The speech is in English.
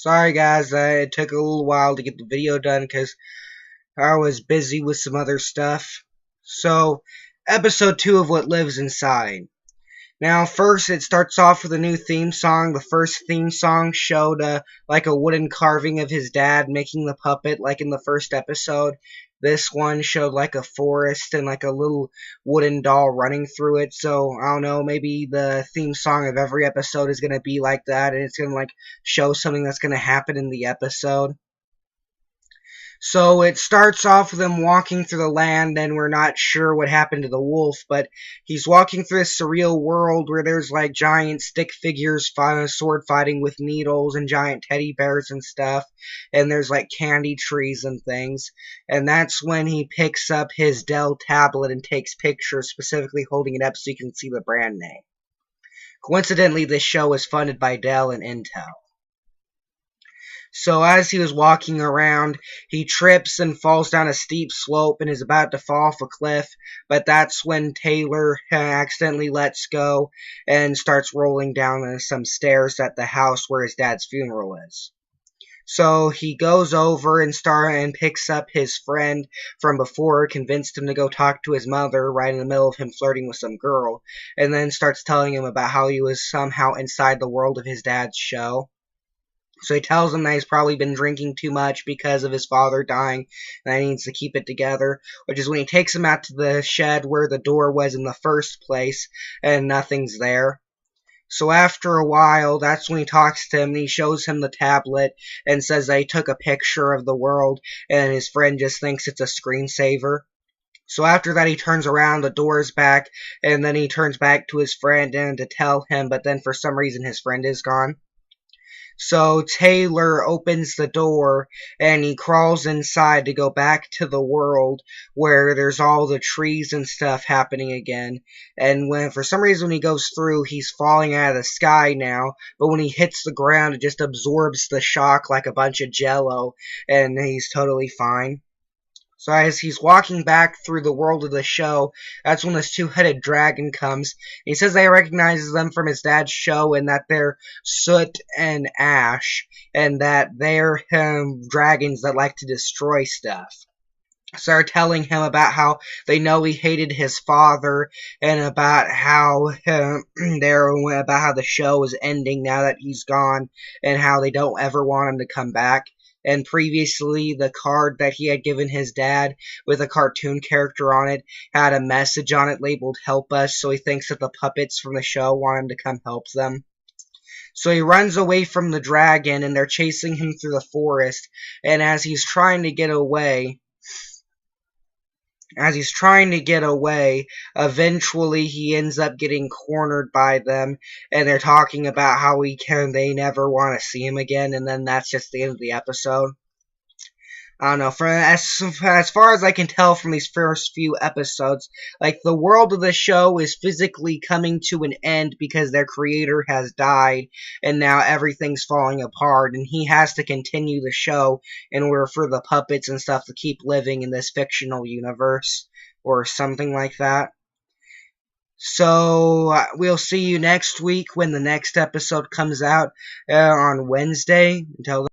Sorry guys, it took a little while to get the video done because I was busy with some other stuff. So, episode 2 of What Lives Inside. Now, first, it starts off with a new theme song. The first theme song showed like a wooden carving of his dad making the puppet, like in the first episode. This one showed like a forest and like a little wooden doll running through it. So, I don't know, maybe the theme song of every episode is going to be like that, and it's going to like show something that's going to happen in the episode. So it starts off with him walking through the land, and we're not sure what happened to the wolf, but he's walking through this surreal world where there's like giant stick figures sword fighting with needles and giant teddy bears and stuff, and there's like candy trees and things, and that's when he picks up his Dell tablet and takes pictures, specifically holding it up so you can see the brand name. Coincidentally, this show was funded by Dell and Intel. So as he was walking around, he trips and falls down a steep slope and is about to fall off a cliff, but that's when Taylor accidentally lets go and starts rolling down some stairs at the house where his dad's funeral is. So he goes over and picks up his friend from before, convinced him to go talk to his mother right in the middle of him flirting with some girl, and then starts telling him about how he was somehow inside the world of his dad's show. So he tells him that he's probably been drinking too much because of his father dying, and that he needs to keep it together, which is when he takes him out to the shed where the door was in the first place, and nothing's there. So after a while, that's when he talks to him, and he shows him the tablet, and says that he took a picture of the world, and his friend just thinks it's a screensaver. So after that, he turns around, the door's back, and then he turns back to his friend and to tell him, but then for some reason his friend is gone. So Taylor opens the door and he crawls inside to go back to the world where there's all the trees and stuff happening again. And when for some reason when he goes through, he's falling out of the sky now, but when he hits the ground, it just absorbs the shock like a bunch of jello, and he's totally fine. So as he's walking back through the world of the show, that's when this two-headed dragon comes. He says they recognizes them from his dad's show and that they're Soot and Ash, and that they're dragons that like to destroy stuff. So they're telling him about how they know he hated his father, and about how about how the show is ending now that he's gone, and how they don't ever want him to come back. And previously, the card that he had given his dad with a cartoon character on it had a message on it labeled "Help Us," so he thinks that the puppets from the show want him to come help them. So he runs away from the dragon, and they're chasing him through the forest, and as he's trying to get away, eventually he ends up getting cornered by them, and they're talking about how they never want to see him again, and then that's just the end of the episode. I don't know, as far as I can tell from these first few episodes, like, the world of the show is physically coming to an end because their creator has died, and now everything's falling apart, and he has to continue the show in order for the puppets and stuff to keep living in this fictional universe, or something like that. So, we'll see you next week when the next episode comes out on Wednesday. Until then.